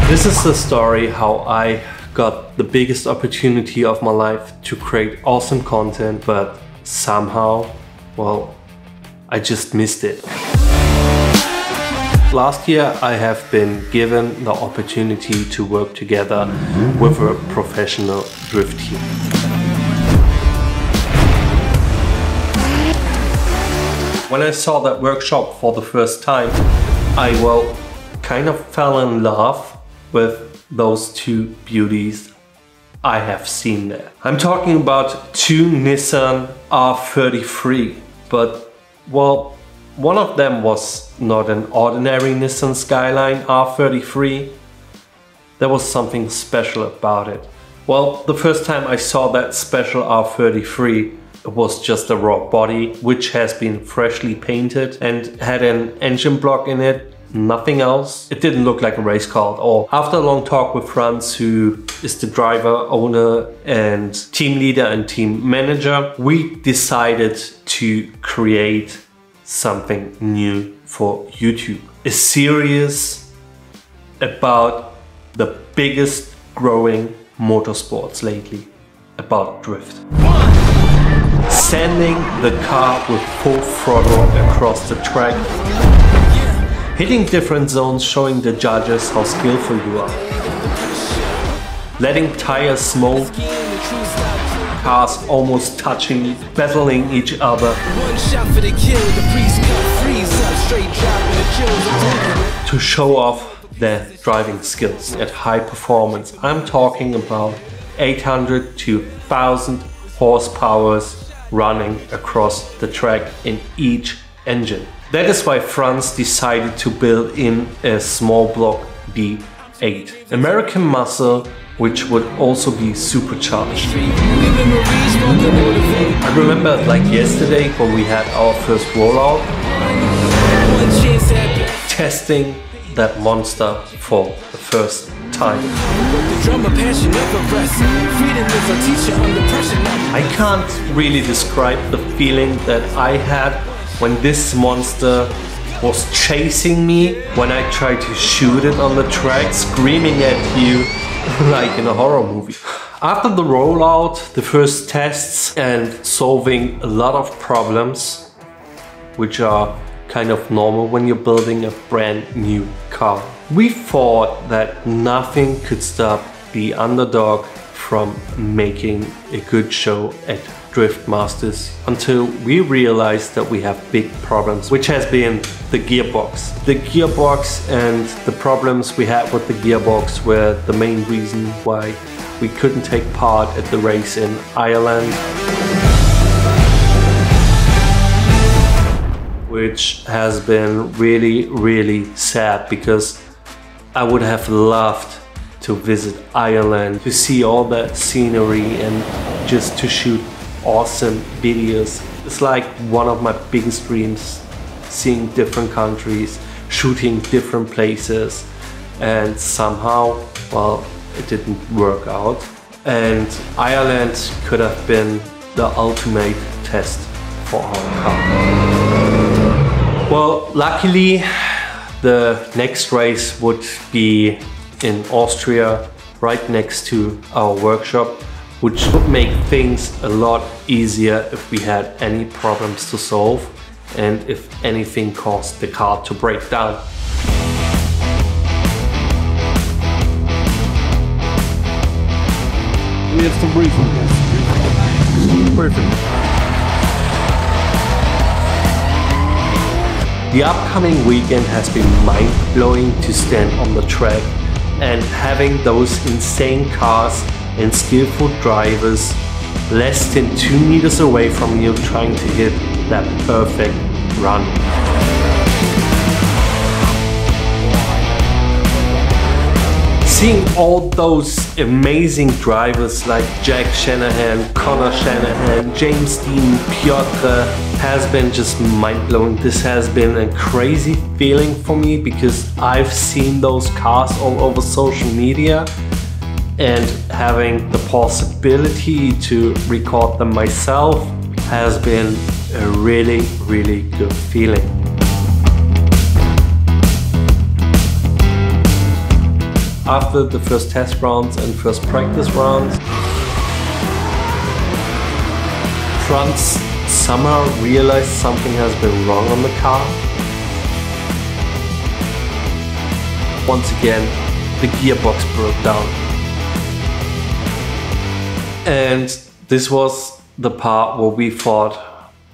This is the story how I got the biggest opportunity of my life to create awesome content, but somehow, well, I just missed it. Last year I have been given the opportunity to work together with a professional drift team. When I saw that workshop for the first time, I, well, kind of fell in love with those two beauties I have seen there. I'm talking about two Nissan R33, but well, one of them was not an ordinary Nissan Skyline R33. There was something special about it. Well, the first time I saw that special R33, it was just a raw body, which has been freshly painted and had an engine block in it. Nothing else. It didn't look like a race car at all. After a long talk with Franz, who is the driver, owner and team leader and team manager, we decided to create something new for YouTube. A series about the biggest growing motorsports lately, about drift. Sending the car with full throttle across the track, hitting different zones, showing the judges how skillful you are. Letting tires smoke, cars almost touching, battling each other. To show off their driving skills at high performance. I'm talking about 800 to 1000 horsepower running across the track in each engine. That is why Franz decided to build in a small block V8. American muscle, which would also be supercharged. I remember like yesterday when we had our first rollout, testing that monster for the first time. I can't really describe the feeling that I had when this monster was chasing me, when I tried to shoot it on the track, screaming at you like in a horror movie. After the rollout, the first tests and solving a lot of problems, which are kind of normal when you're building a brand new car, we thought that nothing could stop the underdog from making a good show at Drift Masters, until we realized that we have big problems, which has been the gearbox. The gearbox and the problems we had with the gearbox were the main reason why we couldn't take part at the race in Ireland, which has been really sad, because I would have loved to visit Ireland, to see all that scenery and just to shoot awesome videos. It's like one of my biggest dreams, seeing different countries, shooting different places, and somehow, well, it didn't work out. And Ireland could have been the ultimate test for our car. Well, luckily the next race would be in Austria, right next to our workshop, which would make things a lot easier if we had any problems to solve and if anything caused the car to break down. We have some briefing. Perfect. The upcoming weekend has been mind-blowing to stand on the track and having those insane cars and skillful drivers less than 2 meters away from you trying to hit that perfect run. Seeing all those amazing drivers like Jack Shanahan, Connor Shanahan, James Dean, Piotr has been just mind-blowing. This has been a crazy feeling for me because I've seen those cars all over social media, and having the possibility to record them myself has been a really good feeling. After the first test rounds and first practice rounds, Franz somehow realized something has been wrong on the car. Once again, the gearbox broke down. And this was the part where we thought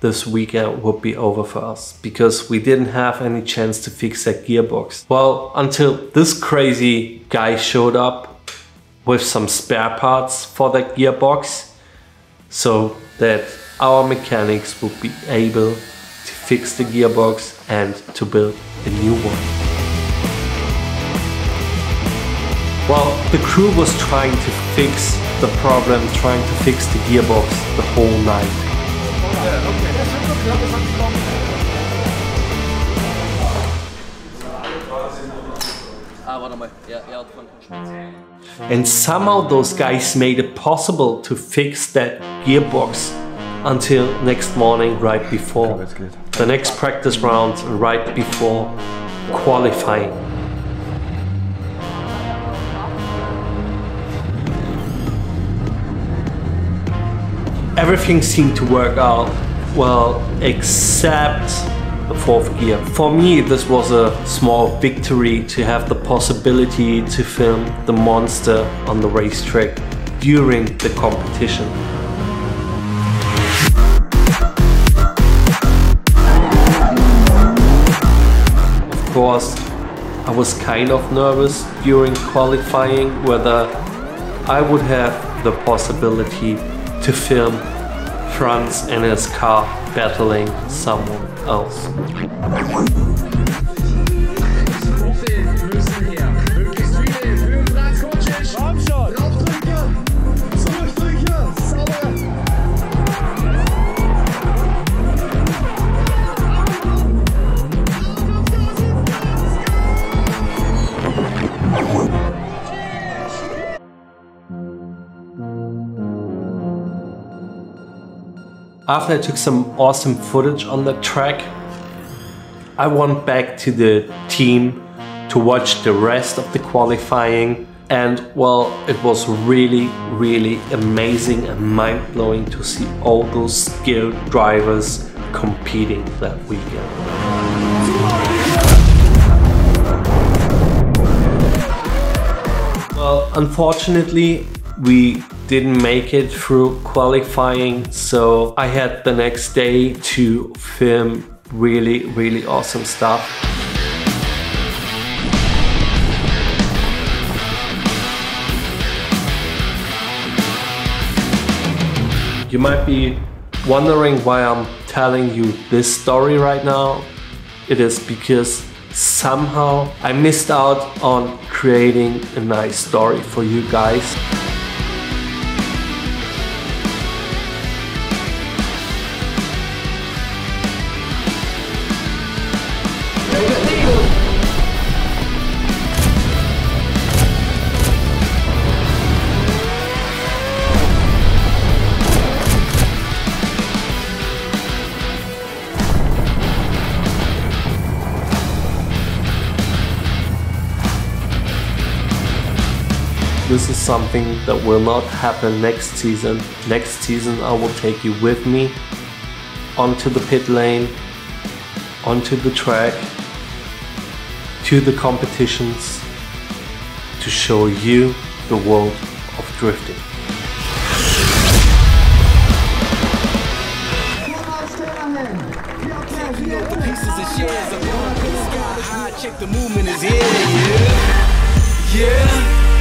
this weekend would be over for us, because we didn't have any chance to fix that gearbox. Well, until this crazy guy showed up with some spare parts for that gearbox, so that our mechanics would be able to fix the gearbox and to build a new one. Well, the crew was trying to fix the problem, trying to fix the gearbox the whole night. And somehow those guys made it possible to fix that gearbox until next morning, right before the next practice round, right before qualifying. Everything seemed to work out well, except the fourth gear. For me, this was a small victory to have the possibility to film the monster on the racetrack during the competition. Of course, I was kind of nervous during qualifying whether I would have the possibility to film Franz in his car battling someone else. After I took some awesome footage on the track, I went back to the team to watch the rest of the qualifying, and well, it was really amazing and mind-blowing to see all those skilled drivers competing that weekend. Well, unfortunately, we didn't make it through qualifying, so I had the next day to film really awesome stuff. You might be wondering why I'm telling you this story right now. It is because somehow I missed out on creating a nice story for you guys. This is something that will not happen next season. Next season I will take you with me onto the pit lane, onto the track, to the competitions, to show you the world of drifting. Yeah.